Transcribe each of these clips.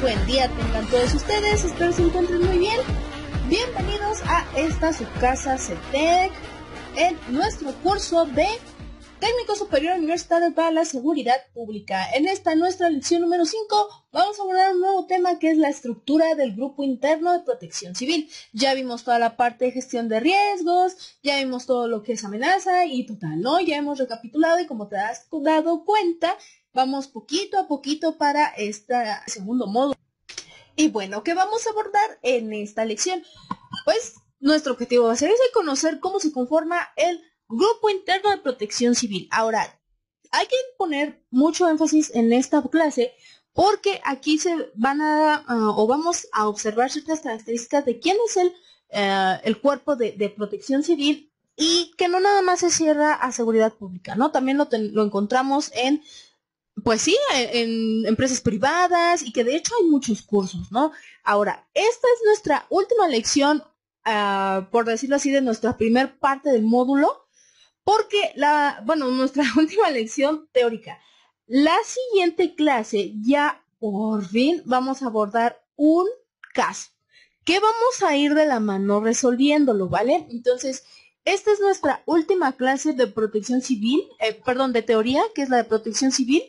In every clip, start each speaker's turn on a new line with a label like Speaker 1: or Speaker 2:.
Speaker 1: buen día tengan todos ustedes, espero se encuentren muy bien. Bienvenidos a esta su casa CETEC en nuestro curso de Técnico Superior Universitario para la Seguridad Pública. En esta nuestra lección número 5 vamos a abordar un nuevo tema que es la estructura del Grupo Interno de Protección Civil. Ya vimos toda la parte de gestión de riesgos, ya vimos todo lo que es amenaza y total, ¿no? Ya hemos recapitulado y como te has dado cuenta, vamos poquito a poquito para este segundo módulo. Y bueno, ¿qué vamos a abordar en esta lección? Pues nuestro objetivo va a ser conocer cómo se conforma el Grupo Interno de Protección Civil. Ahora, hay que poner mucho énfasis en esta clase porque aquí se van a, vamos a observar ciertas características de quién es el cuerpo de protección civil y que no nada más se cierra a seguridad pública, ¿no? También lo encontramos en, pues sí, en empresas privadas y que de hecho hay muchos cursos, ¿no? Ahora, esta es nuestra última lección, por decirlo así, de nuestra primer parte del módulo. Porque nuestra última lección teórica. La siguiente clase ya por fin vamos a abordar un caso que vamos a ir de la mano resolviéndolo, ¿vale? Entonces, esta es nuestra última clase de protección civil, de teoría, que es la de protección civil,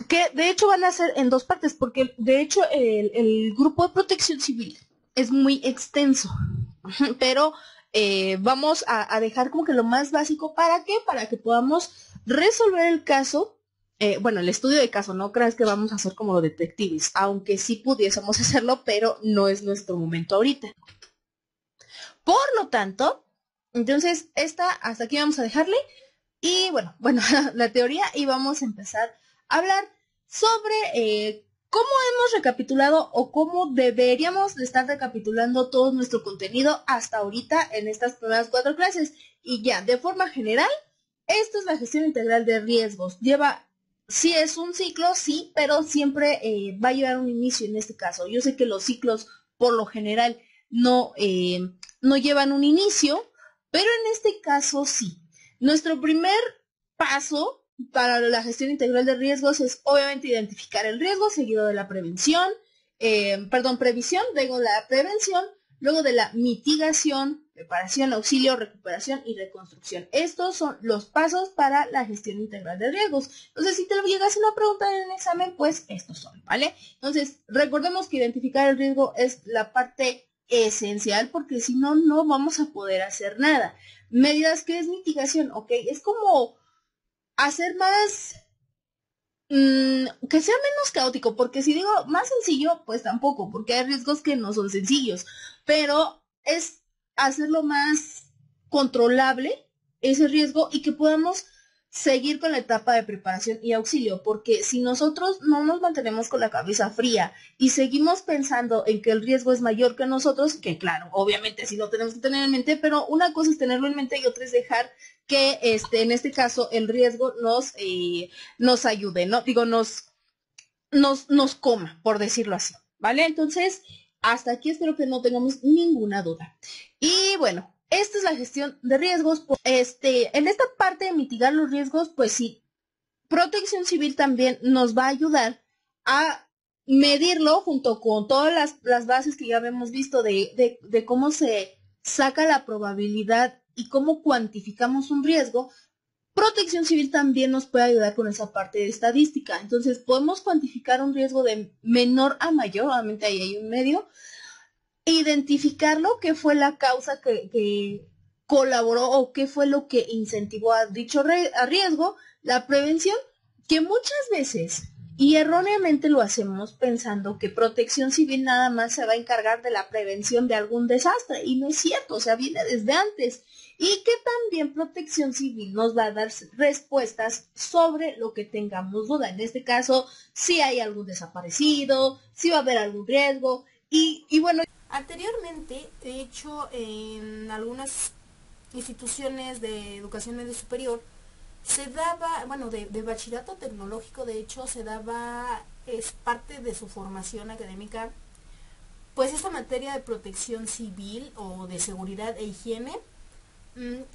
Speaker 1: que de hecho van a ser en dos partes, porque de hecho el grupo de protección civil es muy extenso, pero vamos a dejar como que lo más básico. ¿Para qué? Para que podamos resolver el caso, el estudio de caso. No creas que vamos a hacer como los detectives, aunque sí pudiésemos hacerlo, pero no es nuestro momento ahorita. Por lo tanto, entonces hasta aquí vamos a dejarle. Y bueno, la teoría, y vamos a empezar a hablar sobre cómo hemos recapitulado o cómo deberíamos de estar recapitulando todo nuestro contenido hasta ahorita en estas primeras 4 clases. Y ya, de forma general, esto es la gestión integral de riesgos. Sí es un ciclo, sí, pero siempre va a llevar un inicio en este caso. Yo sé que los ciclos, por lo general, no llevan un inicio, pero en este caso sí. Nuestro primer paso para la gestión integral de riesgos es obviamente identificar el riesgo, seguido de la previsión, luego la prevención, luego de la mitigación, preparación, auxilio, recuperación y reconstrucción. Estos son los pasos para la gestión integral de riesgos. Entonces, si te llegas a una pregunta en el examen, pues estos son, ¿vale? Entonces, recordemos que identificar el riesgo es la parte esencial, porque si no, no vamos a poder hacer nada. Medidas, ¿qué es mitigación? Ok, es como hacer más, que sea menos caótico, porque si digo más sencillo, pues tampoco, porque hay riesgos que no son sencillos, pero es hacerlo más controlable ese riesgo y que podamos seguir con la etapa de preparación y auxilio, porque si nosotros no nos mantenemos con la cabeza fría y seguimos pensando en que el riesgo es mayor que nosotros, que claro, obviamente sí lo tenemos que tener en mente, pero una cosa es tenerlo en mente y otra es dejar que en este caso el riesgo nos ayude, ¿no? Digo, nos coma, por decirlo así, ¿vale? Entonces, hasta aquí espero que no tengamos ninguna duda. Y bueno, esta es la gestión de riesgos. En esta parte de mitigar los riesgos, pues sí, Protección Civil también nos va a ayudar a medirlo junto con todas las bases que ya habíamos visto de cómo se saca la probabilidad y cómo cuantificamos un riesgo. Protección Civil también nos puede ayudar con esa parte de estadística. Entonces, podemos cuantificar un riesgo de menor a mayor, obviamente ahí hay un medio, identificarlo, qué fue la causa que colaboró o qué fue lo que incentivó a dicho riesgo, la prevención, que muchas veces y erróneamente lo hacemos pensando que Protección Civil nada más se va a encargar de la prevención de algún desastre, y no es cierto, o sea, viene desde antes, y que también Protección Civil nos va a dar respuestas sobre lo que tengamos duda. En este caso, si hay algún desaparecido, si va a haber algún riesgo, y bueno.
Speaker 2: Anteriormente, de hecho, en algunas instituciones de educación media superior, se daba, de bachillerato tecnológico, de hecho, es parte de su formación académica, pues esta materia de protección civil o de seguridad e higiene.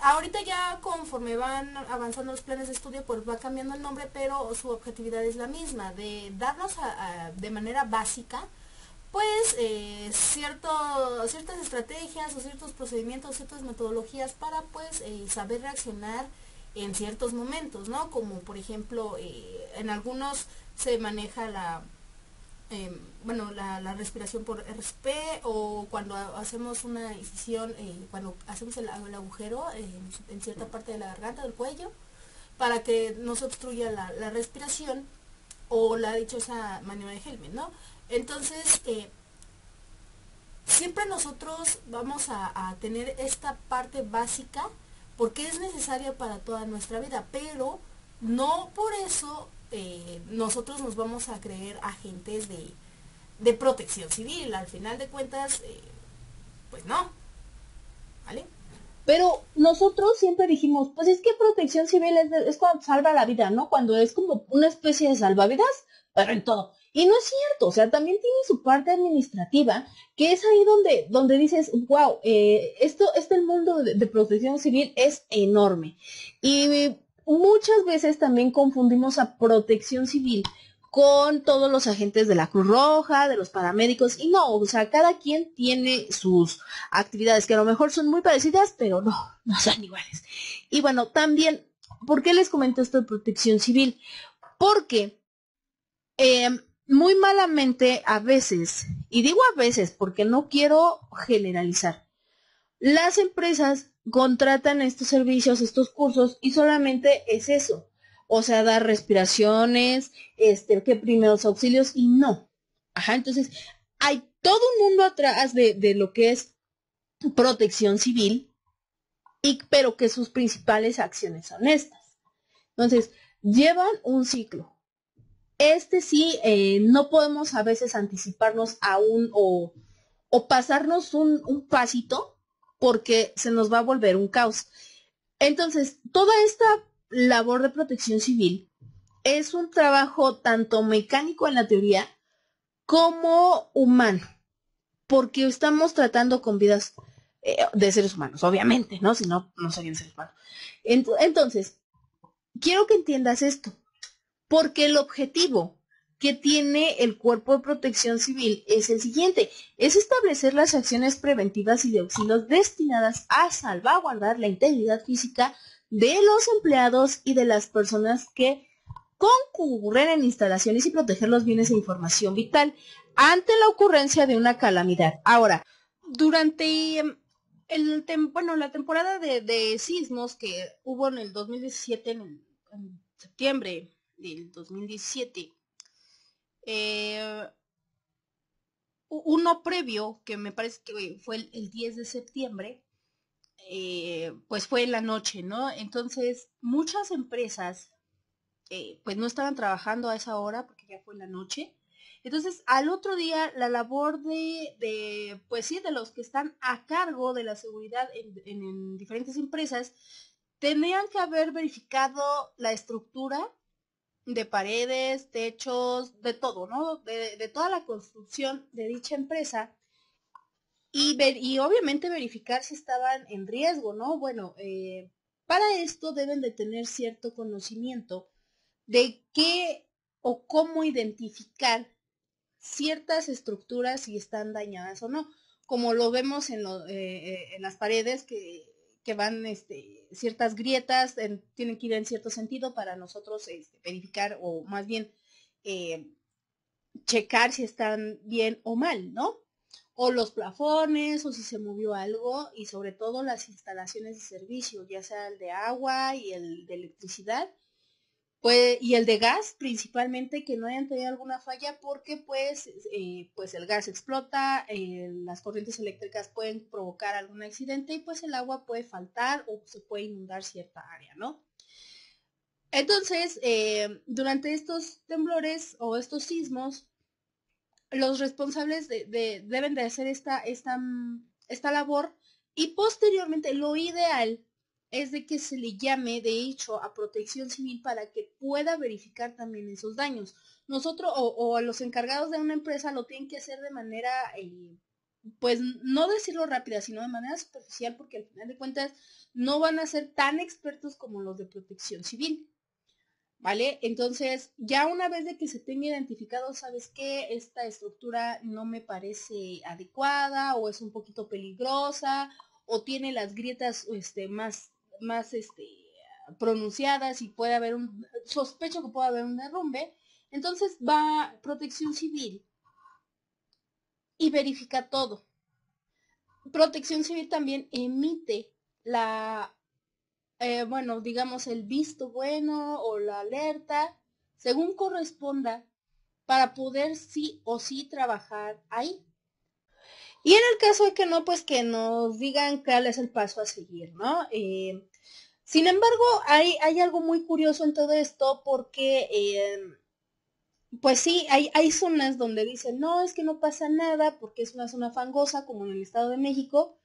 Speaker 2: Ahorita ya conforme van avanzando los planes de estudio, pues va cambiando el nombre, pero su objetividad es la misma, de darnos de manera básica pues ciertas estrategias o ciertos procedimientos, ciertas metodologías para pues saber reaccionar en ciertos momentos, ¿no? Como por ejemplo, en algunos se maneja la respiración por RSP, o cuando hacemos una incisión, cuando hacemos el agujero en cierta parte de la garganta, del cuello, para que no se obstruya la respiración, o la dichosa maniobra de Helmut, ¿no? Entonces, siempre nosotros vamos a tener esta parte básica porque es necesaria para toda nuestra vida, pero no por eso nosotros nos vamos a creer agentes de protección civil. Al final de cuentas, pues no, ¿vale?
Speaker 1: Pero nosotros siempre dijimos, pues es que protección civil es cuando salva la vida, ¿no? Cuando es como una especie de salvavidas, pero en todo. Y no es cierto, o sea, también tiene su parte administrativa, que es ahí donde dices, wow, el mundo de protección civil es enorme. Y muchas veces también confundimos a protección civil con todos los agentes de la Cruz Roja, de los paramédicos, y no, o sea, cada quien tiene sus actividades que a lo mejor son muy parecidas, pero no son iguales. Y bueno, también, ¿por qué les comento esto de protección civil? Porque muy malamente a veces, y digo a veces porque no quiero generalizar, las empresas contratan estos servicios, estos cursos, y solamente es eso. O sea, dar respiraciones, que primeros auxilios, y no. Ajá, entonces hay todo un mundo atrás de lo que es protección civil, pero que sus principales acciones son estas. Entonces, llevan un ciclo. Sí, no podemos a veces anticiparnos aún o pasarnos un pasito porque se nos va a volver un caos. Entonces, toda esta labor de protección civil es un trabajo tanto mecánico en la teoría como humano, porque estamos tratando con vidas de seres humanos, obviamente, ¿no? Si no, no serían seres humanos. Entonces, quiero que entiendas esto, porque el objetivo que tiene el Cuerpo de Protección Civil es el siguiente: es establecer las acciones preventivas y de auxilios destinadas a salvaguardar la integridad física de los empleados y de las personas que concurren en instalaciones, y proteger los bienes e información vital ante la ocurrencia de una calamidad. Ahora, durante la temporada de sismos que hubo en el 2017, en septiembre del 2017, uno previo, que me parece que fue el 10 de septiembre, pues fue en la noche, ¿no? Entonces, muchas empresas pues no estaban trabajando a esa hora porque ya fue en la noche. Entonces, al otro día, la labor pues sí, de los que están a cargo de la seguridad en diferentes empresas, tenían que haber verificado la estructura de paredes, techos, de todo, ¿no? De toda la construcción de dicha empresa, y obviamente verificar si estaban en riesgo, ¿no? Bueno, para esto deben de tener cierto conocimiento de qué o cómo identificar ciertas estructuras si están dañadas o no, como lo vemos en las paredes que van ciertas grietas, tienen que ir en cierto sentido para nosotros verificar, o más bien eh, checar si están bien o mal, ¿no? O los plafones, o si se movió algo, y sobre todo las instalaciones de servicio, ya sea el de agua y el de electricidad, pues, y el de gas, principalmente, que no hayan tenido alguna falla, porque pues el gas explota, las corrientes eléctricas pueden provocar algún accidente, y pues el agua puede faltar o se puede inundar cierta área, ¿no? Entonces, durante estos temblores o estos sismos, los responsables deben de hacer esta labor, y posteriormente lo ideal es de que se le llame, de hecho, a protección civil para que pueda verificar también esos daños. Nosotros o los encargados de una empresa lo tienen que hacer de manera, pues no decirlo rápida, sino de manera superficial, porque al final de cuentas no van a ser tan expertos como los de protección civil. ¿vale? Entonces, ya una vez de que se tenga identificado, ¿sabes qué? Esta estructura no me parece adecuada o es un poquito peligrosa o tiene las grietas más pronunciadas y puede haber sospecho que puede haber un derrumbe, entonces va Protección Civil y verifica todo. Protección Civil también emite bueno, digamos el visto bueno o la alerta, según corresponda, para poder sí o sí trabajar ahí. Y en el caso de que no, pues que nos digan cuál es el paso a seguir, ¿no? Sin embargo, hay algo muy curioso en todo esto porque, pues sí, hay zonas donde dicen, no, es que no pasa nada porque es una zona fangosa, como en el Estado de México,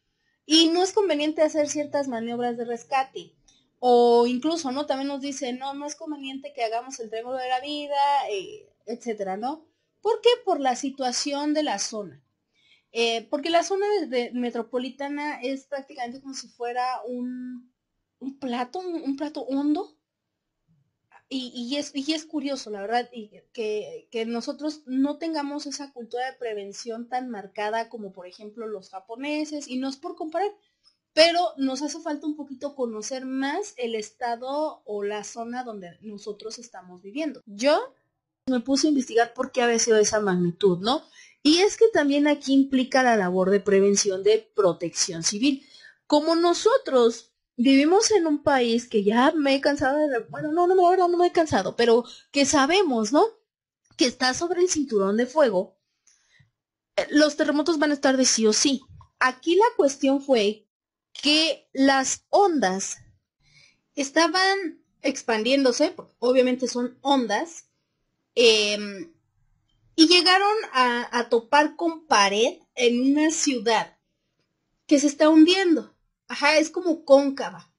Speaker 1: y no es conveniente hacer ciertas maniobras de rescate. O incluso, ¿no? También nos dicen, no, no es conveniente que hagamos el triángulo de la vida, etcétera, ¿no? ¿Por qué? Por la situación de la zona. Porque la zona de metropolitana es prácticamente como si fuera un plato hondo. Y es curioso, la verdad, que nosotros no tengamos esa cultura de prevención tan marcada como por ejemplo los japoneses, y no es por comparar, pero nos hace falta un poquito conocer más el estado o la zona donde nosotros estamos viviendo. Yo me puse a investigar por qué había sido de esa magnitud, ¿no? Y es que también aquí implica la labor de prevención de protección civil. Como nosotros vivimos en un país que ya me he cansado de, bueno, no, la verdad no me he cansado, pero que sabemos, ¿no? Que está sobre el cinturón de fuego, los terremotos van a estar de sí o sí. Aquí la cuestión fue que las ondas estaban expandiéndose, porque obviamente son ondas, y llegaron a topar con pared en una ciudad que se está hundiendo. Ajá, es como cóncava.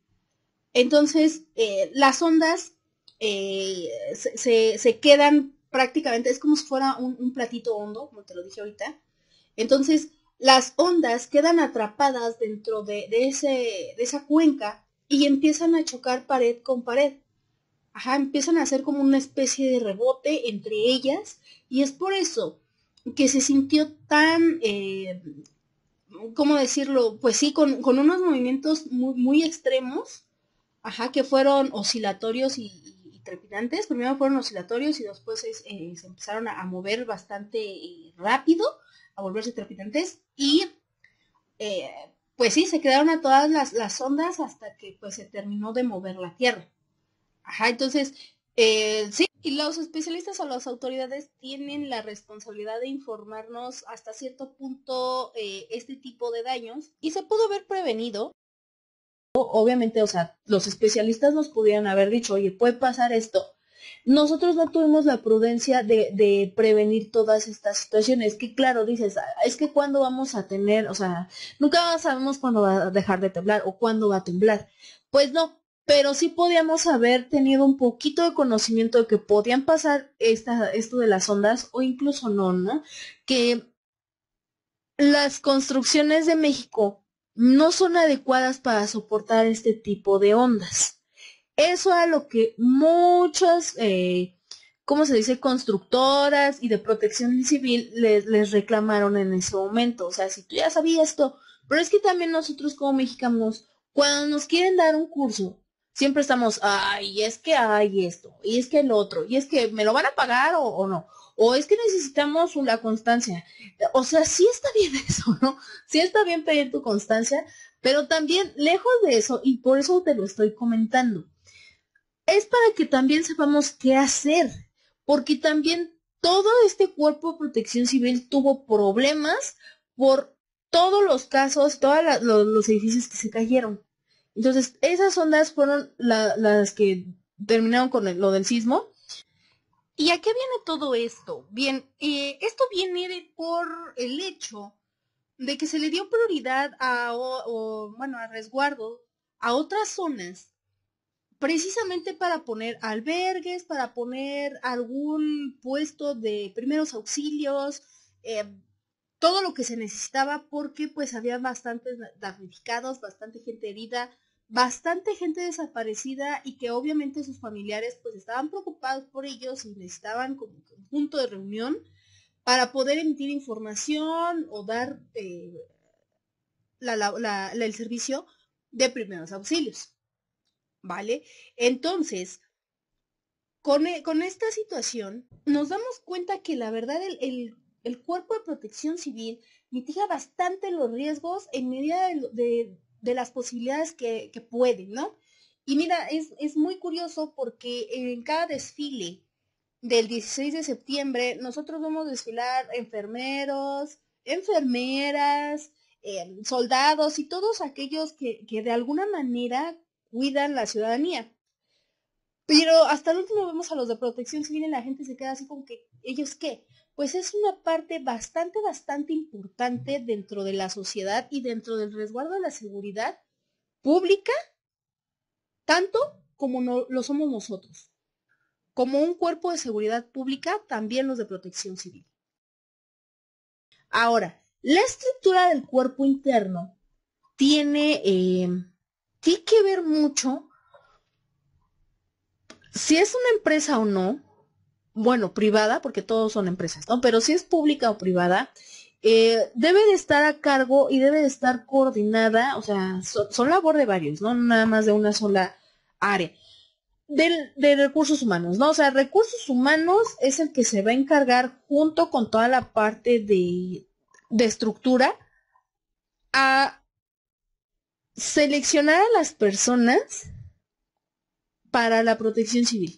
Speaker 1: Entonces, las ondas se quedan prácticamente, es como si fuera un platito hondo, como te lo dije ahorita. Entonces, las ondas quedan atrapadas dentro de esa cuenca y empiezan a chocar pared con pared. Ajá, empiezan a hacer como una especie de rebote entre ellas y es por eso que se sintió tan, ¿cómo decirlo? Pues sí, con unos movimientos muy extremos, ajá, que fueron oscilatorios y trepidantes. Primero fueron oscilatorios y después se empezaron a mover bastante rápido, a volverse trepidantes y eh, pues sí, se quedaron a todas las ondas hasta que pues se terminó de mover la Tierra. Ajá, entonces, sí, y los especialistas o las autoridades tienen la responsabilidad de informarnos hasta cierto punto este tipo de daños y se pudo haber prevenido. Obviamente, o sea, los especialistas nos pudieran haber dicho, oye, puede pasar esto. Nosotros no tuvimos la prudencia de prevenir todas estas situaciones, que claro, dices, es que cuándo vamos a tener, o sea, nunca sabemos cuándo va a dejar de temblar o cuándo va a temblar. Pues no, pero sí podíamos haber tenido un poquito de conocimiento de que podían pasar esto de las ondas o incluso no, ¿no? Que las construcciones de México no son adecuadas para soportar este tipo de ondas. Eso a lo que muchas, ¿cómo se dice?, constructoras y de protección civil les reclamaron en ese momento. O sea, si tú ya sabías esto, pero es que también nosotros como mexicanos, cuando nos quieren dar un curso, siempre estamos, ay, es que hay esto, y es que el otro, y es que me lo van a pagar o no, o es que necesitamos la constancia. O sea, sí está bien eso, ¿no? Sí está bien pedir tu constancia, pero también, lejos de eso, y por eso te lo estoy comentando, es para que también sepamos qué hacer, porque también todo este cuerpo de protección civil tuvo problemas por todos los casos, todos los edificios que se cayeron. Entonces, esas ondas fueron las que terminaron con lo del sismo. ¿Y a qué viene todo esto? Bien, esto viene por el hecho de que se le dio prioridad bueno, a resguardo a otras zonas precisamente para poner albergues, para poner algún puesto de primeros auxilios, eh, todo lo que se necesitaba porque pues había bastantes damnificados, bastante gente herida, bastante gente desaparecida y que obviamente sus familiares pues estaban preocupados por ellos y necesitaban como un punto de reunión para poder emitir información o dar el servicio de primeros auxilios, ¿vale? Entonces, con esta situación, nos damos cuenta que la verdad el Cuerpo de Protección Civil mitiga bastante los riesgos en medida de las posibilidades que pueden, ¿no? Y mira, es muy curioso porque en cada desfile del 16 de septiembre nosotros vamos a desfilar enfermeros, enfermeras, soldados y todos aquellos que de alguna manera cuidan la ciudadanía. Pero hasta el último vemos a los de protección civil y la gente se queda así como que, ¿ellos qué? Pues es una parte bastante importante dentro de la sociedad y dentro del resguardo de la seguridad pública, tanto como no, lo somos nosotros. Como un cuerpo de seguridad pública, también los de protección civil. Ahora, la estructura del cuerpo interno tiene que ver mucho si es una empresa o no, bueno, privada, porque todos son empresas, ¿no? Pero si es pública o privada, debe de estar a cargo y debe de estar coordinada, o sea, son labor de varios, ¿no? Nada más de una sola área. De recursos humanos, ¿no? O sea, recursos humanos es el que se va a encargar junto con toda la parte de estructura a seleccionar a las personas para la protección civil.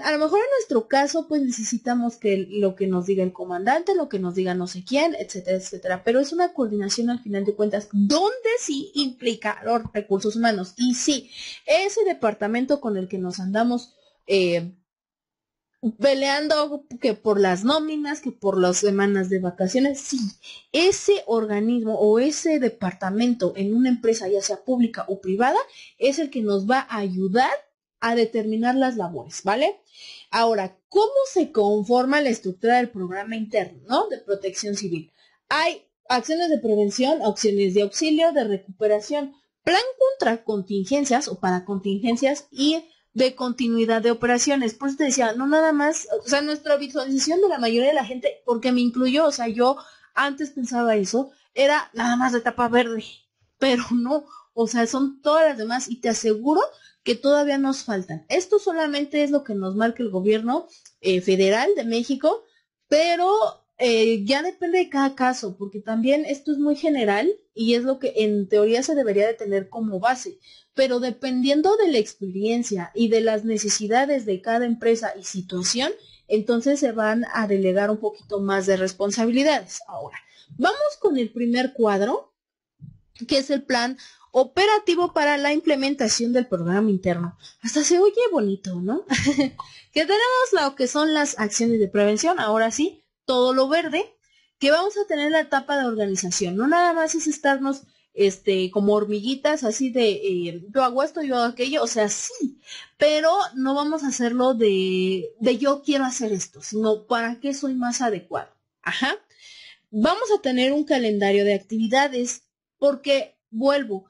Speaker 1: A lo mejor en nuestro caso, pues necesitamos que lo que nos diga el comandante, lo que nos diga no sé quién, etcétera, etcétera. Pero es una coordinación al final de cuentas, donde sí implica los recursos humanos. Y sí, ese departamento con el que nos andamos peleando, que por las nóminas, que por las semanas de vacaciones, sí, ese organismo o ese departamento en una empresa, ya sea pública o privada, es el que nos va a ayudar a determinar las labores, ¿vale? Ahora, ¿cómo se conforma la estructura del programa interno, ¿no? De protección civil? Hay acciones de prevención, acciones de auxilio, de recuperación, plan contra contingencias o para contingencias y de continuidad de operaciones. Por eso te decía, no nada más, o sea, nuestra visualización de la mayoría de la gente, porque me incluyó, o sea, yo antes pensaba eso, era nada más de etapa verde, pero no, o sea, son todas las demás y te aseguro que todavía nos faltan. Esto solamente es lo que nos marca el gobierno federal de México, pero ya depende de cada caso, porque también esto es muy general y es lo que en teoría se debería de tener como base, pero dependiendo de la experiencia y de las necesidades de cada empresa y situación, entonces se van a delegar un poquito más de responsabilidades. Ahora, vamos con el primer cuadro, que es el plan operativo para la implementación del programa interno. Hasta se oye bonito, ¿no? Que tenemos lo que son las acciones de prevención, ahora sí, todo lo verde, que vamos a tener la etapa de organización. No nada más es estarnos como hormiguitas, así de yo hago esto, yo hago aquello, o sea, sí, pero no vamos a hacerlo de yo quiero hacer esto, sino para qué soy más adecuado. Ajá. Vamos a tener un calendario de actividades, porque, vuelvo,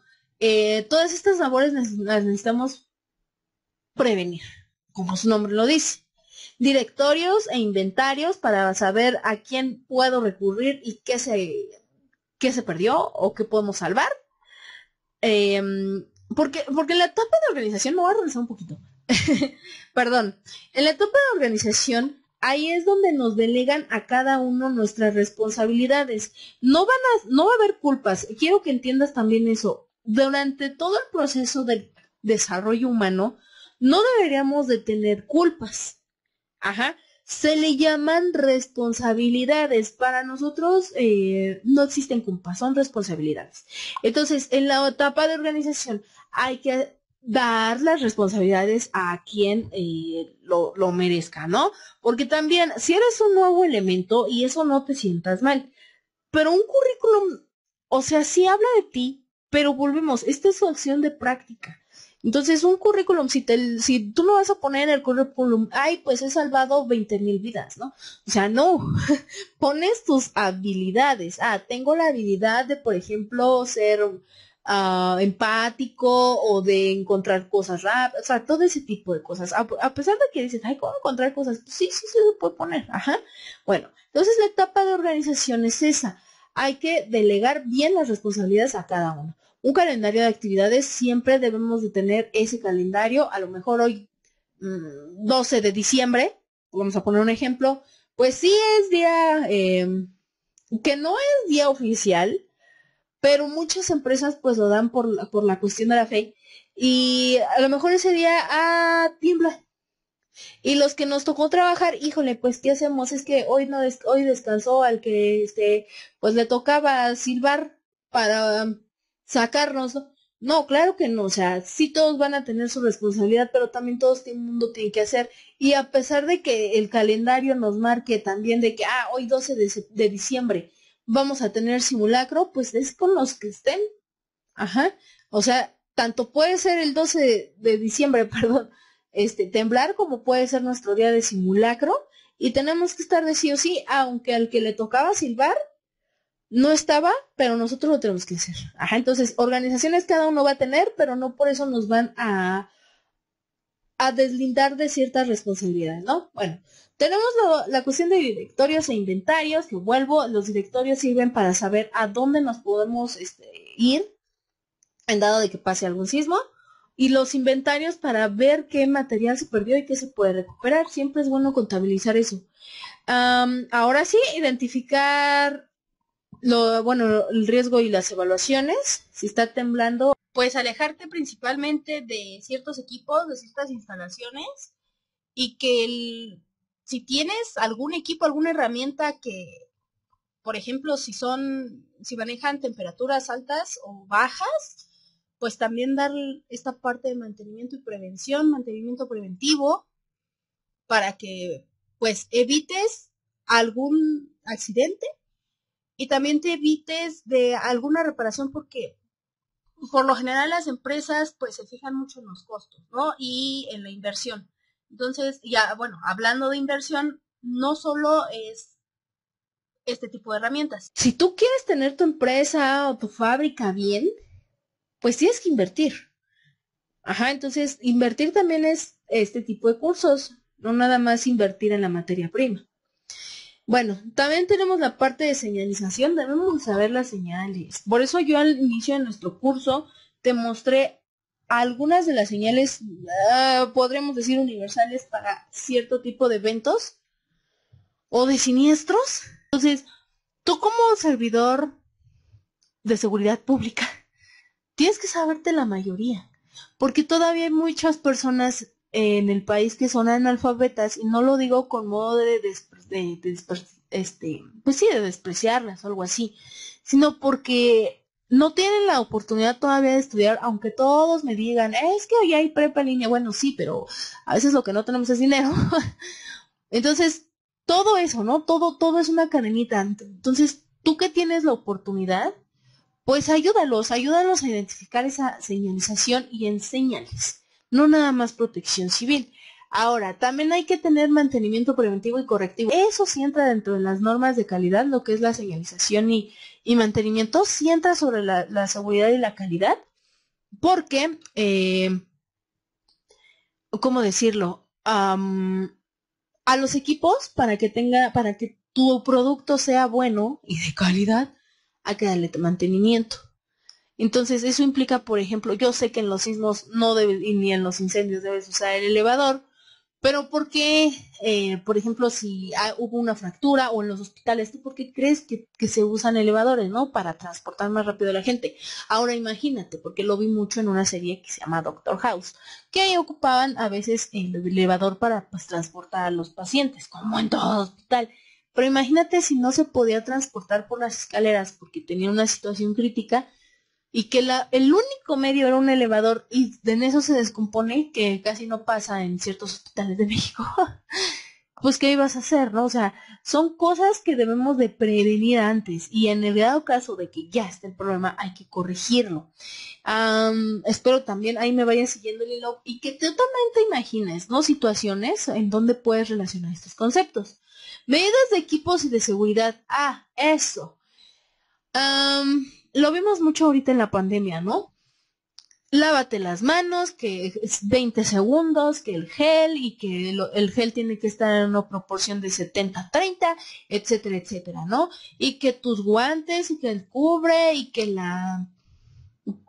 Speaker 1: todas estas labores las necesitamos prevenir, como su nombre lo dice. Directorios e inventarios para saber a quién puedo recurrir y qué se perdió o qué podemos salvar. Porque en la etapa de organización, me voy a regresar un poquito. Perdón. En la etapa de organización, ahí es donde nos delegan a cada uno nuestras responsabilidades. No va a haber culpas. Quiero que entiendas también eso. Durante todo el proceso del desarrollo humano, no deberíamos de tener culpas. Ajá. Se le llaman responsabilidades. Para nosotros no existen culpas, son responsabilidades. Entonces, en la etapa de organización hay que dar las responsabilidades a quien lo merezca, ¿no? Porque también, si eres un nuevo elemento, y eso no te sientas mal, pero un currículum, o sea, sí habla de ti, pero volvemos, esta es su acción de práctica. Entonces, un currículum, si tú no vas a poner en el currículum, ay, pues he salvado 20,000 vidas, ¿no? O sea, no, pones tus habilidades. Tengo la habilidad de, por ejemplo, ser empático o de encontrar cosas rápidas, o sea, todo ese tipo de cosas. A pesar de que dices, ay, ¿cómo encontrar cosas? Pues sí, sí se puede poner, ajá. Bueno, entonces la etapa de organización es esa. Hay que delegar bien las responsabilidades a cada uno. Un calendario de actividades siempre debemos de tener ese calendario, a lo mejor hoy 12 de diciembre, vamos a poner un ejemplo, pues sí es día, que no es día oficial, pero muchas empresas pues lo dan por la cuestión de la fe y a lo mejor ese día tiembla. Y los que nos tocó trabajar, híjole, pues ¿qué hacemos? Es que hoy no hoy descansó al que pues le tocaba silbar para sacarnos, ¿no? No, claro que no, o sea, sí todos van a tener su responsabilidad, pero también todo este mundo tiene que hacer. Y a pesar de que el calendario nos marque también de que, hoy 12 de diciembre vamos a tener simulacro, pues es con los que estén. Ajá. O sea, tanto puede ser el 12 de diciembre, perdón, temblar, como puede ser nuestro día de simulacro, y tenemos que estar de sí o sí, aunque al que le tocaba silbar no estaba, pero nosotros lo tenemos que hacer. Ajá, entonces, organizaciones cada uno va a tener, pero no por eso nos van a deslindar de ciertas responsabilidades, ¿no? Bueno, tenemos la cuestión de directorios e inventarios, que vuelvo, los directorios sirven para saber a dónde nos podemos ir en dado de que pase algún sismo, y los inventarios para ver qué material se perdió y qué se puede recuperar. Siempre es bueno contabilizar eso. Ahora sí, identificar el riesgo y las evaluaciones. Si está temblando, pues alejarte principalmente de ciertos equipos, de ciertas instalaciones, y que si tienes algún equipo, alguna herramienta que, por ejemplo, si manejan temperaturas altas o bajas, pues también dar esta parte de mantenimiento y prevención, mantenimiento preventivo, para que pues evites algún accidente y también te evites de alguna reparación, porque por lo general las empresas pues se fijan mucho en los costos, ¿no? Y en la inversión. Entonces, ya, bueno, hablando de inversión, no solo es este tipo de herramientas. Si tú quieres tener tu empresa o tu fábrica bien, pues tienes que invertir. Ajá, entonces invertir también es este tipo de cursos, no nada más invertir en la materia prima. Bueno, también tenemos la parte de señalización, debemos saber las señales. Por eso yo al inicio de nuestro curso te mostré algunas de las señales, podríamos decir universales para cierto tipo de eventos o de siniestros. Entonces, tú como servidor de seguridad pública, tienes que saberte la mayoría, porque todavía hay muchas personas en el país que son analfabetas, y no lo digo con modo pues sí, de despreciarlas o algo así, sino porque no tienen la oportunidad todavía de estudiar, aunque todos me digan, es que hoy hay prepa en línea. Bueno, sí, pero a veces lo que no tenemos es dinero. Entonces, todo eso, ¿no? Todo es una cadenita. Entonces, tú que tienes la oportunidad, pues ayúdalos a identificar esa señalización y enséñales, no nada más protección civil. Ahora, también hay que tener mantenimiento preventivo y correctivo. Eso sí entra dentro de las normas de calidad, lo que es la señalización y mantenimiento, sí entra sobre la seguridad y la calidad, porque, ¿cómo decirlo? A los equipos, para que tu producto sea bueno y de calidad, hay que darle mantenimiento. Entonces, eso implica, por ejemplo, yo sé que en los sismos no debes, y ni en los incendios debes usar el elevador, pero ¿por qué, por ejemplo, si hubo una fractura o en los hospitales, tú por qué crees que se usan elevadores, ¿no? Para transportar más rápido a la gente. Ahora imagínate, porque lo vi mucho en una serie que se llama Doctor House, que ahí ocupaban a veces el elevador para pues transportar a los pacientes, como en todo hospital. Pero imagínate si no se podía transportar por las escaleras porque tenía una situación crítica, y que el único medio era un elevador, y en eso se descompone, que casi no pasa en ciertos hospitales de México. Pues ¿qué ibas a hacer, no? O sea, son cosas que debemos de prevenir antes, y en el dado caso de que ya esté el problema, hay que corregirlo. Espero también ahí me vayan siguiendo el hilo y que tú también te imagines, ¿no? Situaciones en donde puedes relacionar estos conceptos. Medidas de equipos y de seguridad. Eso. lo vimos mucho ahorita en la pandemia, ¿no? Lávate las manos, que es 20 segundos, que el gel, y que el gel tiene que estar en una proporción de 70-30, etcétera, etcétera, ¿no? Y que tus guantes, y que el cubre, y que la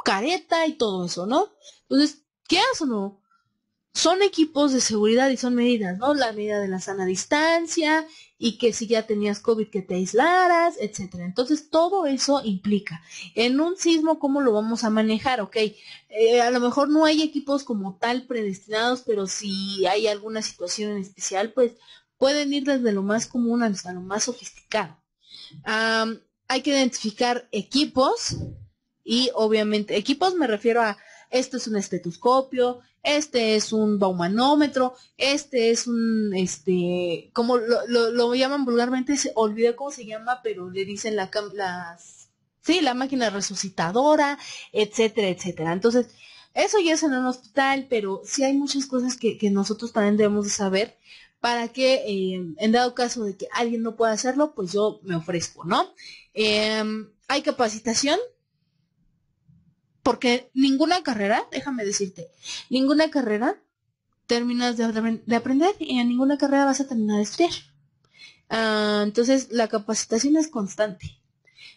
Speaker 1: careta y todo eso, ¿no? Entonces, ¿quieras o no? Son equipos de seguridad y son medidas, ¿no? La medida de la sana distancia, y que si ya tenías COVID que te aislaras, etcétera. Entonces, todo eso implica. En un sismo, ¿cómo lo vamos a manejar? Ok, a lo mejor no hay equipos como tal predestinados, pero si hay alguna situación en especial, pues pueden ir desde lo más común hasta lo más sofisticado. Hay que identificar equipos, y obviamente, equipos me refiero a, esto es un estetoscopio, este es un baumanómetro, este es un, como lo llaman vulgarmente, olvidé cómo se llama, pero le dicen la máquina resucitadora, etcétera, etcétera. Entonces, eso ya es en un hospital, pero sí hay muchas cosas que nosotros también debemos de saber para que, en dado caso de que alguien no pueda hacerlo, pues yo me ofrezco, ¿no? Hay capacitación, porque ninguna carrera, déjame decirte, ninguna carrera terminas de aprender, y en ninguna carrera vas a terminar de estudiar. Entonces, la capacitación es constante.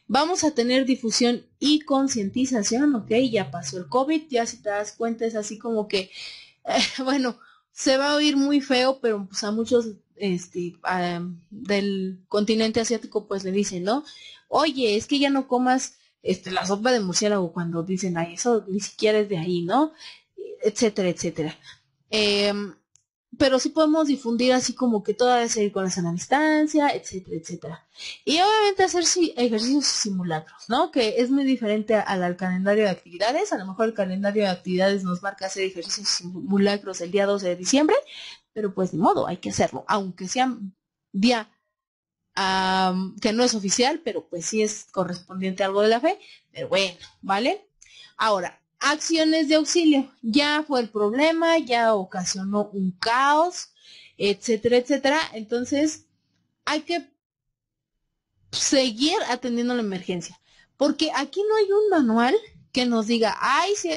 Speaker 1: Vamos a tener difusión y concientización, ¿ok? Ya pasó el COVID, ya si te das cuenta es así como que, bueno, se va a oír muy feo, pero pues a muchos del continente asiático pues le dicen, ¿no? Oye, es que ya no comas la sopa de murciélago, cuando dicen, ay, eso ni siquiera es de ahí, ¿no? Etcétera, etcétera. Pero sí podemos difundir así como que todo debe seguir con la sana distancia, etcétera, etcétera. Y obviamente hacer ejercicios simulacros, ¿no? Que es muy diferente al calendario de actividades. A lo mejor el calendario de actividades nos marca hacer ejercicios simulacros el día 12 de diciembre, pero pues de modo, hay que hacerlo, aunque sea día que no es oficial, pero pues sí es correspondiente a algo de la fe, pero bueno, ¿vale? Ahora, acciones de auxilio. Ya fue el problema, ya ocasionó un caos, etcétera, etcétera. Entonces, hay que seguir atendiendo la emergencia, porque aquí no hay un manual que nos diga, ay, sí,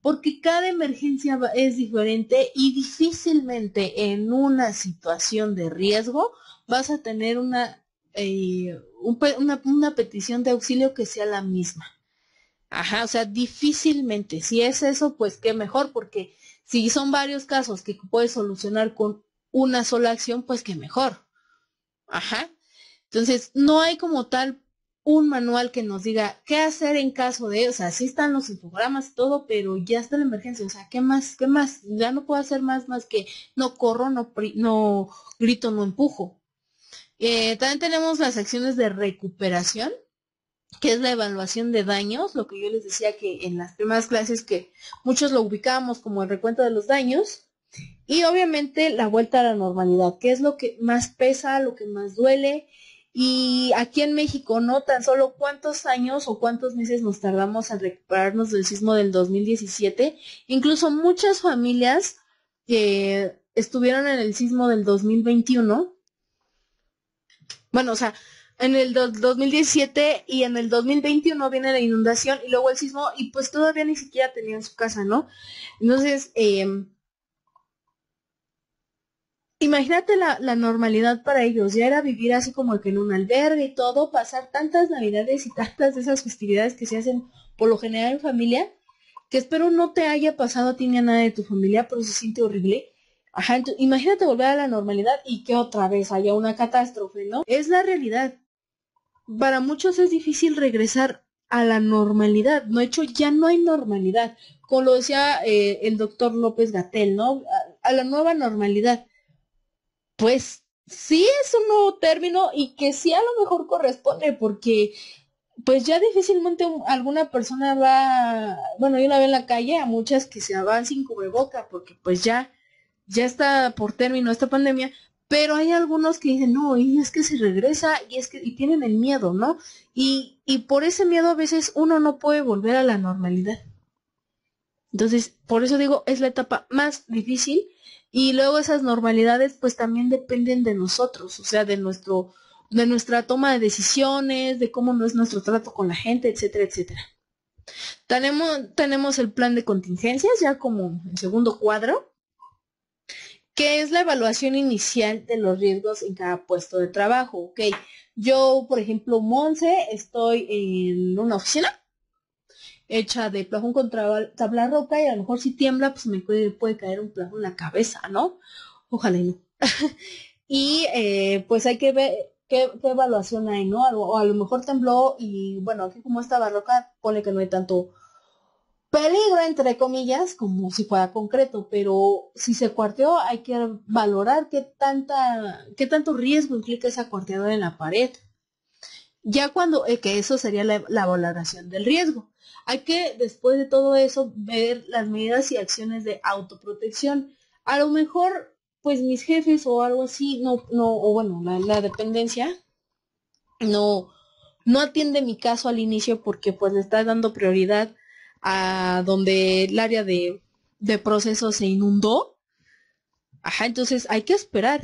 Speaker 1: porque cada emergencia es diferente, y difícilmente en una situación de riesgo vas a tener una petición de auxilio que sea la misma. Ajá, o sea, difícilmente. Si es eso, pues qué mejor, porque si son varios casos que puedes solucionar con una sola acción, pues qué mejor. Ajá. Entonces, no hay como tal un manual que nos diga qué hacer en caso de, o sea, sí están los infogramas y todo, pero ya está la emergencia, o sea, ¿qué más? ¿Qué más? Ya no puedo hacer más que no corro, no grito, no empujo. También tenemos las acciones de recuperación, que es la evaluación de daños, lo que yo les decía que en las primeras clases, que muchos lo ubicábamos como el recuento de los daños, y obviamente la vuelta a la normalidad, que es lo que más pesa, lo que más duele. Y aquí en México, no tan solo cuántos años o cuántos meses nos tardamos en recuperarnos del sismo del 2017, incluso muchas familias que estuvieron en el sismo del 2021, bueno, o sea, en el 2017 y en el 2021 viene la inundación y luego el sismo, y pues todavía ni siquiera tenían su casa, ¿no? Entonces, imagínate la normalidad para ellos, ya era vivir así como que en un albergue y todo, pasar tantas navidades y tantas de esas festividades que se hacen por lo general en familia, que espero no te haya pasado a ti ni a nada de tu familia, pero se siente horrible. Ajá, imagínate volver a la normalidad y que otra vez haya una catástrofe, ¿no? Es la realidad. Para muchos es difícil regresar a la normalidad, de hecho ya no hay normalidad, como lo decía el doctor López-Gatell, ¿no? A la nueva normalidad. Pues sí es un nuevo término, y que sí a lo mejor corresponde, porque pues ya difícilmente alguna persona va, bueno, yo la veo en la calle a muchas que se van sin cubreboca, porque pues ya está por término esta pandemia, pero hay algunos que dicen, no, y es que se regresa, y tienen el miedo, ¿no? Y por ese miedo a veces uno no puede volver a la normalidad. Entonces, por eso digo, es la etapa más difícil, y luego esas normalidades pues también dependen de nosotros, o sea, de nuestro de nuestra toma de decisiones, de cómo no es nuestro trato con la gente, etcétera, etcétera. Tenemos el plan de contingencias ya como el segundo cuadro, que es la evaluación inicial de los riesgos en cada puesto de trabajo. Ok, yo, por ejemplo, Monse, estoy en una oficina hecha de plafón con tabla roca y a lo mejor si tiembla, pues me puede caer un plafón en la cabeza, ¿no? Ojalá y no. Y pues hay que ver qué evaluación hay, ¿no? O a lo mejor tembló y bueno, aquí como esta barroca, pone que no hay tanto peligro, entre comillas, como si fuera concreto, pero si se cuarteó hay que valorar qué tanto riesgo implica esa cuarteadura en la pared. Ya cuando, que eso sería la valoración del riesgo. Hay que, después de todo eso, ver las medidas y acciones de autoprotección. A lo mejor, pues mis jefes o algo así, o bueno, la dependencia, no, no atiende mi caso al inicio porque pues le está dando prioridad a donde el área de proceso se inundó. Ajá, entonces hay que esperar.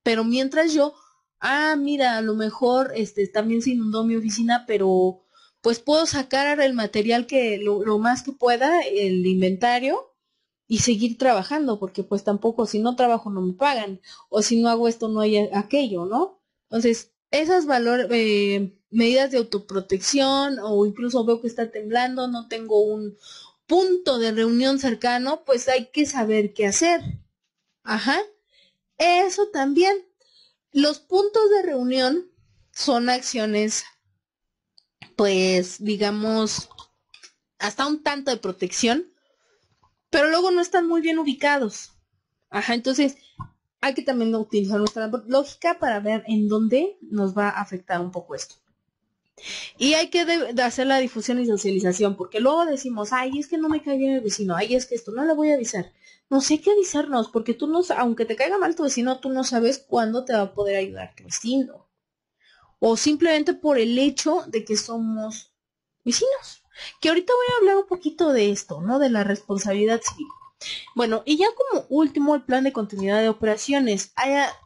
Speaker 1: Pero mientras yo, mira, a lo mejor también se inundó mi oficina, pero pues puedo sacar el material que lo más que pueda, el inventario, y seguir trabajando, porque pues tampoco, si no trabajo no me pagan, o si no hago esto no hay aquello, ¿no? Entonces, esas medidas de autoprotección, o incluso veo que está temblando, no tengo un punto de reunión cercano, pues hay que saber qué hacer. Ajá. Eso también. Los puntos de reunión son acciones, pues, digamos, hasta un tanto de protección, pero luego no están muy bien ubicados. Ajá, entonces hay que también utilizar nuestra lógica para ver en dónde nos va a afectar un poco esto. Y hay que de hacer la difusión y socialización, porque luego decimos, ay, es que no me cae bien el vecino, ay, es que esto no le voy a avisar. No sé qué avisarnos, porque tú no, aunque te caiga mal tu vecino, tú no sabes cuándo te va a poder ayudar tu vecino. O simplemente por el hecho de que somos vecinos. Que ahorita voy a hablar un poquito de esto, ¿no? De la responsabilidad civil. Bueno, y ya como último, el plan de continuidad de operaciones.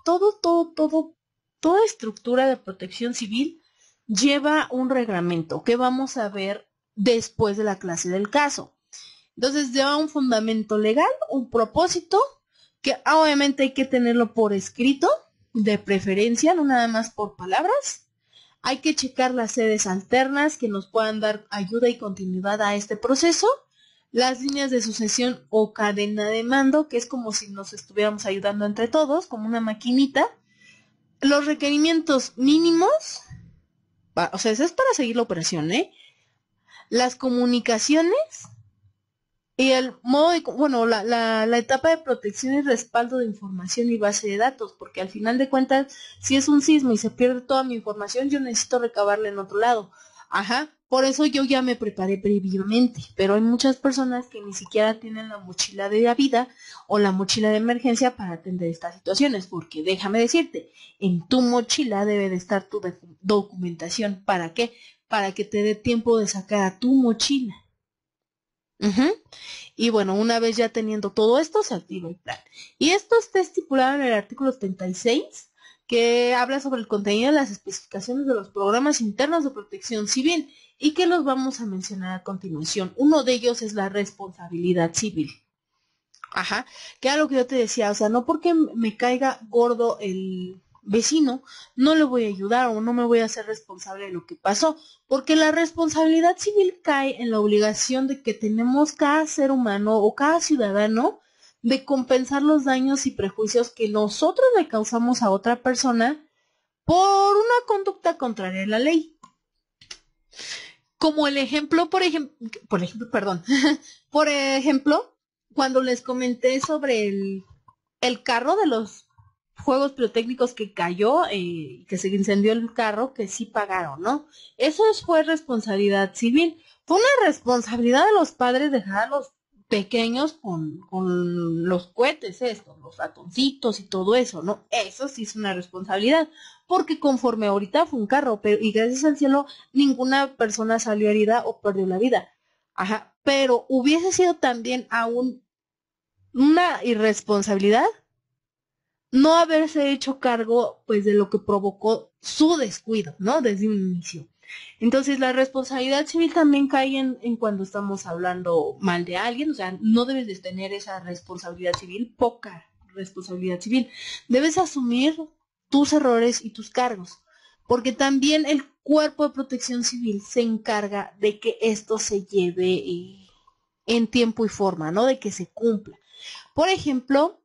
Speaker 1: Toda estructura de protección civil lleva un reglamento que vamos a ver después de la clase del caso. Entonces lleva un fundamento legal, un propósito, que obviamente hay que tenerlo por escrito, de preferencia, no nada más por palabras. Hay que checar las sedes alternas que nos puedan dar ayuda y continuidad a este proceso. Las líneas de sucesión o cadena de mando, que es como si nos estuviéramos ayudando entre todos, como una maquinita. Los requerimientos mínimos, o sea, eso es para seguir la operación, ¿eh? Las comunicaciones y el modo de, bueno, la etapa de protección y respaldo de información y base de datos, porque al final de cuentas, si es un sismo y se pierde toda mi información, yo necesito recabarla en otro lado. Ajá, por eso yo ya me preparé previamente, pero hay muchas personas que ni siquiera tienen la mochila de la vida o la mochila de emergencia para atender estas situaciones, porque déjame decirte, en tu mochila debe de estar tu documentación. ¿Para qué? Para que te dé tiempo de sacar a tu mochila. Y bueno, una vez ya teniendo todo esto, se activa el plan. Y esto está estipulado en el artículo 36, que habla sobre el contenido de las especificaciones de los programas internos de protección civil y que los vamos a mencionar a continuación. Uno de ellos es la responsabilidad civil. Ajá, que era lo que yo te decía, o sea, no porque me caiga gordo el vecino, no le voy a ayudar o no me voy a hacer responsable de lo que pasó, porque la responsabilidad civil cae en la obligación de que tenemos cada ser humano o cada ciudadano de compensar los daños y prejuicios que nosotros le causamos a otra persona por una conducta contraria a la ley. Como el ejemplo, por ejemplo, por ejemplo, cuando les comenté sobre el carro de los juegos pirotécnicos que cayó, que se incendió el carro, que sí pagaron, ¿no? Eso fue responsabilidad civil. Fue una responsabilidad de los padres dejar a los pequeños con los cohetes estos, los ratoncitos y todo eso, ¿no? Eso sí es una responsabilidad, porque conforme ahorita fue un carro, pero y gracias al cielo ninguna persona salió herida o perdió la vida. Ajá, pero hubiese sido también aún una irresponsabilidad no haberse hecho cargo pues de lo que provocó su descuido, ¿no? Desde un inicio. Entonces la responsabilidad civil también cae en cuando estamos hablando mal de alguien, o sea, no debes de tener esa responsabilidad civil, poca responsabilidad civil. Debes asumir tus errores y tus cargos, porque también el cuerpo de protección civil se encarga de que esto se lleve en tiempo y forma, ¿no? De que se cumpla. Por ejemplo,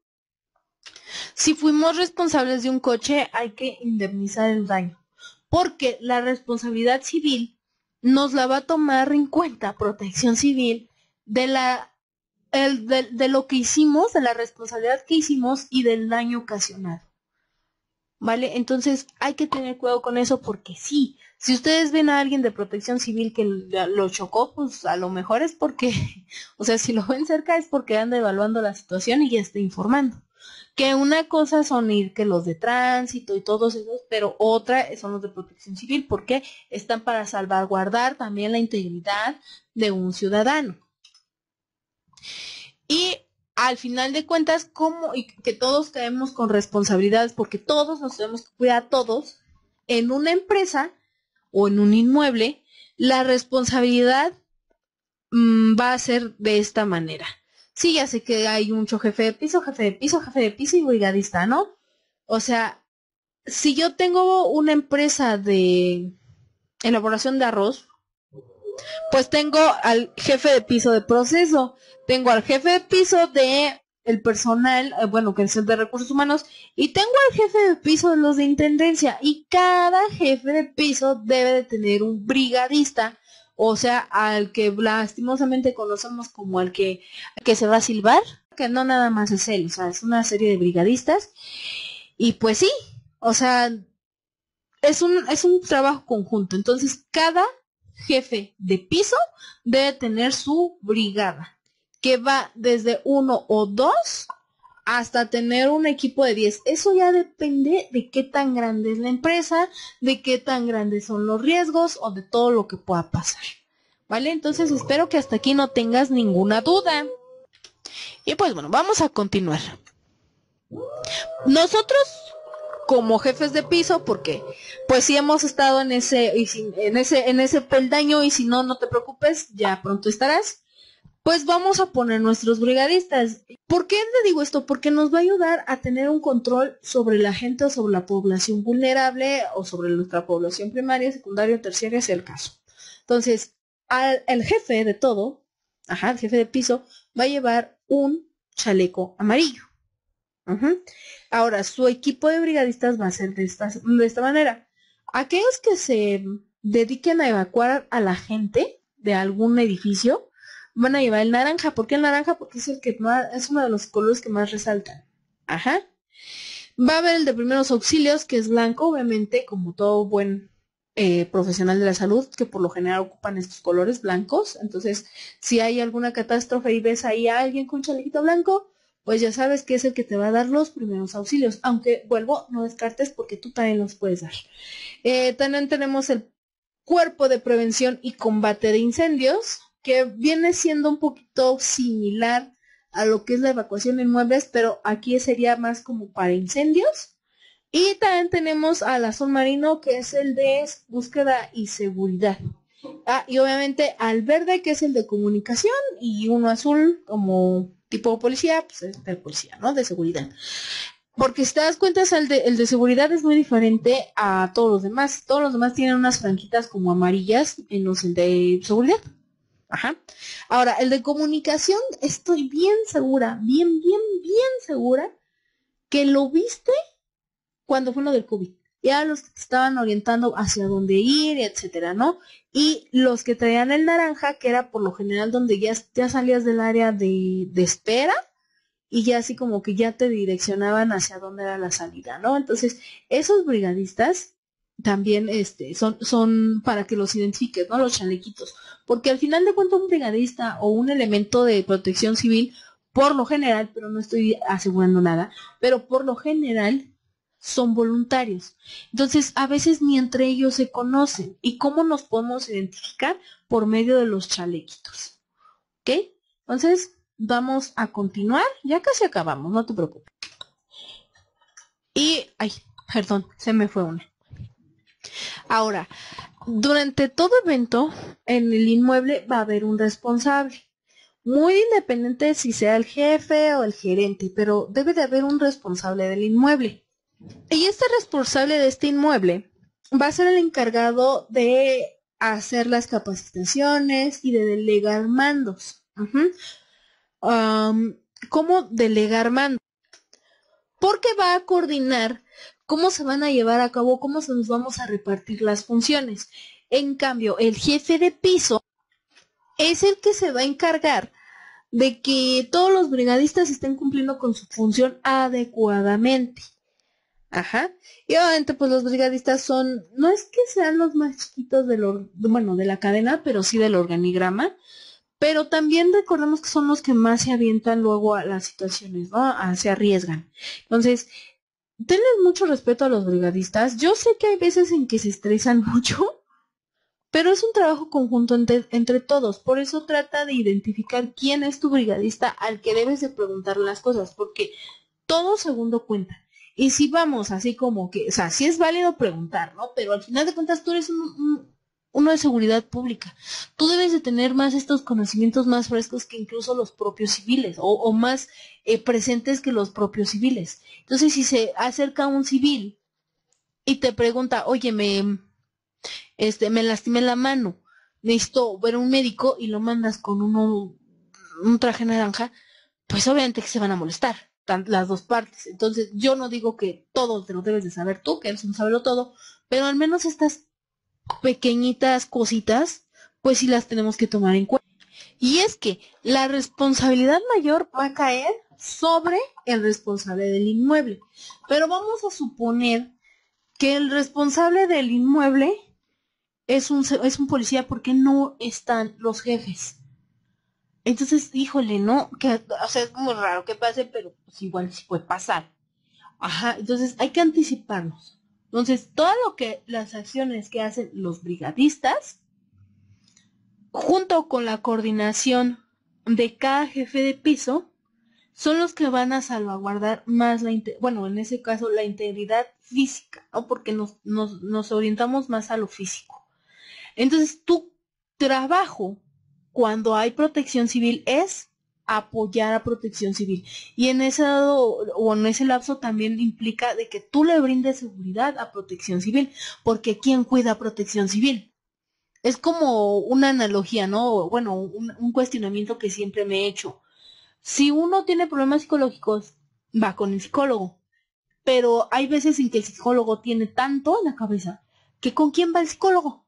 Speaker 1: si fuimos responsables de un coche, hay que indemnizar el daño, porque la responsabilidad civil nos la va a tomar en cuenta Protección Civil de lo que hicimos, de la responsabilidad que hicimos y del daño ocasionado. ¿Vale? Entonces hay que tener cuidado con eso porque sí, si ustedes ven a alguien de Protección Civil que lo chocó, pues a lo mejor es porque, o sea, si lo ven cerca es porque anda evaluando la situación y ya está informando. Que una cosa son ir que los de tránsito y todos esos, pero otra son los de Protección Civil porque están para salvaguardar también la integridad de un ciudadano. Y al final de cuentas, como y que todos caemos con responsabilidades, porque todos nos tenemos que cuidar a todos, en una empresa o en un inmueble, la responsabilidad va a ser de esta manera. Sí, ya sé que hay mucho jefe de piso, jefe de piso, jefe de piso y brigadista, ¿no? O sea, si yo tengo una empresa de elaboración de arroz, pues tengo al jefe de piso de proceso, tengo al jefe de piso de el personal, bueno, que es el de recursos humanos, y tengo al jefe de piso de los de intendencia, y cada jefe de piso debe de tener un brigadista, o sea, al que lastimosamente conocemos como al que se va a silbar, que no nada más es él, o sea, es una serie de brigadistas, y pues sí, o sea, es un trabajo conjunto, entonces cada jefe de piso debe tener su brigada, que va desde 1 o 2 hasta tener un equipo de 10. Eso ya depende de qué tan grande es la empresa, de qué tan grandes son los riesgos o de todo lo que pueda pasar. ¿Vale? Entonces espero que hasta aquí no tengas ninguna duda. Y pues bueno, vamos a continuar. Nosotros como jefes de piso, porque pues si hemos estado en ese peldaño y si no, no te preocupes, ya pronto estarás, pues vamos a poner nuestros brigadistas. ¿Por qué te digo esto? Porque nos va a ayudar a tener un control sobre la gente o sobre la población vulnerable o sobre nuestra población primaria, secundaria, terciaria, sea el caso. Entonces, el jefe de todo, el jefe de piso, va a llevar un chaleco amarillo. Ahora, su equipo de brigadistas va a ser de esta manera. Aquellos que se dediquen a evacuar a la gente de algún edificio van a llevar el naranja. ¿Por qué el naranja? Porque es el que es uno de los colores que más resaltan. Va a haber el de primeros auxilios, que es blanco, obviamente, como todo buen profesional de la salud, que por lo general ocupan estos colores blancos. Entonces, si hay alguna catástrofe y ves ahí a alguien con un chalequito blanco, pues ya sabes que es el que te va a dar los primeros auxilios. Aunque, vuelvo, no descartes porque tú también los puedes dar. También tenemos el cuerpo de prevención y combate de incendios, que viene siendo un poquito similar a lo que es la evacuación de inmuebles, pero aquí sería más como para incendios. Y también tenemos al azul marino, que es el de búsqueda y seguridad. Y obviamente al verde, que es el de comunicación, y uno azul como tipo policía, pues es el policía, ¿no? De seguridad. Porque si te das cuenta, el de seguridad es muy diferente a todos los demás. Todos los demás tienen unas franquitas como amarillas en los de seguridad. Ahora, el de comunicación, estoy bien segura, bien segura, que lo viste cuando fue lo del COVID. Ya los que te estaban orientando hacia dónde ir, etcétera, ¿no? Y los que traían el naranja, que era por lo general donde ya salías del área de espera, y ya así como que ya te direccionaban hacia dónde era la salida, ¿no? Entonces, esos brigadistas también son para que los identifiques, ¿no? Los chalequitos. Porque al final de cuentas un brigadista o un elemento de protección civil, por lo general, pero no estoy asegurando nada, pero por lo general son voluntarios. Entonces, a veces ni entre ellos se conocen. ¿Y cómo nos podemos identificar? Por medio de los chalequitos. ¿Ok? Entonces, vamos a continuar. Ya casi acabamos, no te preocupes. Y, ay, perdón, se me fue una. Ahora, durante todo evento, en el inmueble va a haber un responsable. Muy independiente de si sea el jefe o el gerente, pero debe de haber un responsable del inmueble. Y este responsable de este inmueble va a ser el encargado de hacer las capacitaciones y de delegar mandos. ¿Cómo delegar mandos? Porque va a coordinar cómo se van a llevar a cabo, cómo se nos vamos a repartir las funciones. En cambio, el jefe de piso es el que se va a encargar de que todos los brigadistas estén cumpliendo con su función adecuadamente. Ajá. Y obviamente pues los brigadistas son, no es que sean los más chiquitos de la cadena, pero sí del organigrama. Pero también recordemos que son los que más se avientan luego a las situaciones, ¿no? Se arriesgan. Entonces, tenles mucho respeto a los brigadistas. Yo sé que hay veces en que se estresan mucho, pero es un trabajo conjunto entre todos. Por eso trata de identificar quién es tu brigadista al que debes de preguntar las cosas, porque todo segundo cuenta. Y si vamos así como que, o sea, sí es válido preguntar, ¿no? Pero al final de cuentas tú eres uno de seguridad pública. Tú debes de tener más estos conocimientos más frescos que incluso los propios civiles o más presentes que los propios civiles. Entonces, si se acerca un civil y te pregunta, oye, me lastimé la mano, necesito ver a un médico y lo mandas con un traje naranja, pues obviamente que se van a molestar las dos partes. Entonces, yo no digo que todo te lo debes de saber tú, que eres un saberlo todo, pero al menos estas pequeñitas cositas, pues sí las tenemos que tomar en cuenta. Y es que la responsabilidad mayor va a caer sobre el responsable del inmueble. Pero vamos a suponer que el responsable del inmueble es un policía porque no están los jefes. Entonces, híjole, ¿no? O sea, es muy raro que pase, pero pues igual sí puede pasar. Ajá, entonces hay que anticiparnos. Entonces, las acciones que hacen los brigadistas, junto con la coordinación de cada jefe de piso, son los que van a salvaguardar más en ese caso la integridad física, ¿no? Porque nos orientamos más a lo físico. Entonces, tu trabajo cuando hay protección civil es apoyar a protección civil. Y en ese lapso también implica de que tú le brindes seguridad a protección civil, porque ¿quién cuida a protección civil? Es como una analogía, ¿no? Bueno, un cuestionamiento que siempre me he hecho. Si uno tiene problemas psicológicos, va con el psicólogo. Pero hay veces en que el psicólogo tiene tanto en la cabeza que ¿con quién va el psicólogo?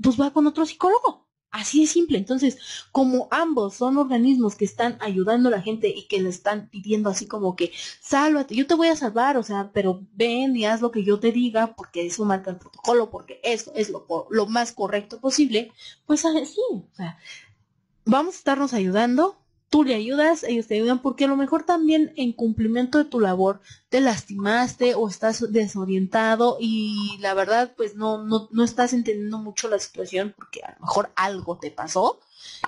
Speaker 1: Pues va con otro psicólogo. Así de simple. Entonces, como ambos son organismos que están ayudando a la gente y que le están pidiendo así como que, sálvate, yo te voy a salvar, o sea, pero ven y haz lo que yo te diga, porque eso marca el protocolo, porque eso es lo más correcto posible, pues así, o sea, vamos a estarnos ayudando, tú le ayudas, ellos te ayudan, porque a lo mejor también en cumplimiento de tu labor te lastimaste o estás desorientado y la verdad pues no estás entendiendo mucho la situación porque a lo mejor algo te pasó,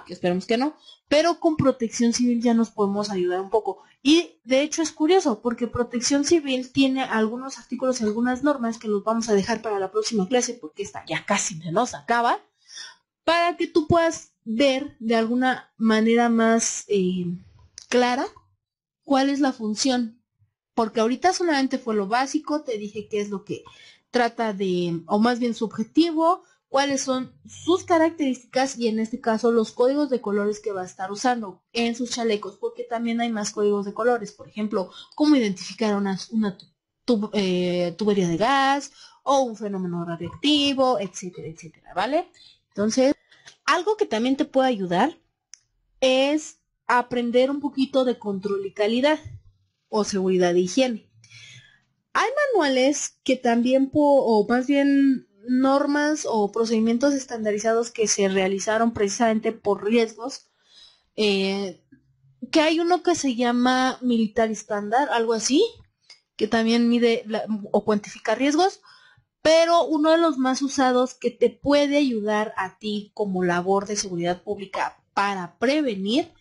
Speaker 1: que esperemos que no, pero con protección civil ya nos podemos ayudar un poco. Y de hecho es curioso porque protección civil tiene algunos artículos y algunas normas que los vamos a dejar para la próxima clase porque esta ya casi se nos acaba, para que tú puedas ver de alguna manera más clara cuál es la función. Porque ahorita solamente fue lo básico, te dije qué es lo que trata de, o más bien su objetivo, cuáles son sus características y en este caso los códigos de colores que va a estar usando en sus chalecos, porque también hay más códigos de colores. Por ejemplo, cómo identificar una tubería de gas o un fenómeno radiactivo, etcétera, etcétera, ¿vale? Entonces, algo que también te puede ayudar es aprender un poquito de control y calidad o seguridad de higiene. Hay manuales que también, o más bien normas o procedimientos estandarizados que se realizaron precisamente por riesgos, que hay uno que se llama Military Standard, algo así, que también mide o cuantifica riesgos, pero uno de los más usados que te puede ayudar a ti como labor de seguridad pública para prevenir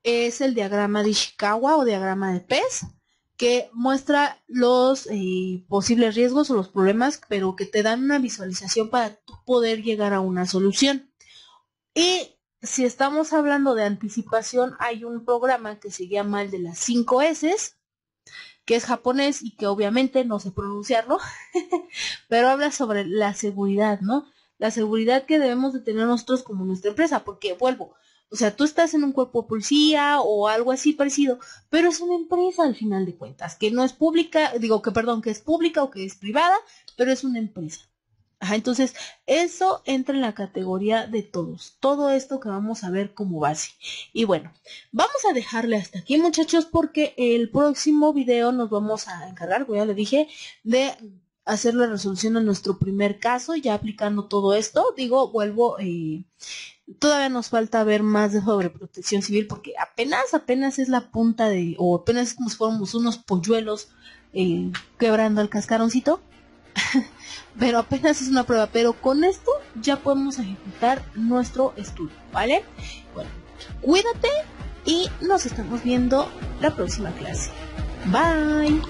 Speaker 1: es el diagrama de Ishikawa o diagrama de PES, que muestra los posibles riesgos o los problemas, pero que te dan una visualización para tú poder llegar a una solución. Y si estamos hablando de anticipación, hay un programa que se llama el de las 5 S, que es japonés y que obviamente no sé pronunciarlo, pero habla sobre la seguridad, ¿no? La seguridad que debemos de tener nosotros como nuestra empresa, porque vuelvo, o sea, tú estás en un cuerpo de policía o algo así parecido, pero es una empresa al final de cuentas, que no es pública, que es pública o que es privada, pero es una empresa. Ajá, entonces, eso entra en la categoría de todos, todo esto que vamos a ver como base. Y bueno, vamos a dejarle hasta aquí, muchachos, porque el próximo video nos vamos a encargar, como ya le dije, de hacer la resolución de nuestro primer caso, ya aplicando todo esto. Digo, todavía nos falta ver más de sobre protección civil, porque apenas es la punta o apenas es como si fuéramos unos polluelos quebrando el cascaroncito. Pero apenas es una prueba, pero con esto ya podemos ejecutar nuestro estudio, ¿vale? Bueno, cuídate y nos estamos viendo la próxima clase. Bye.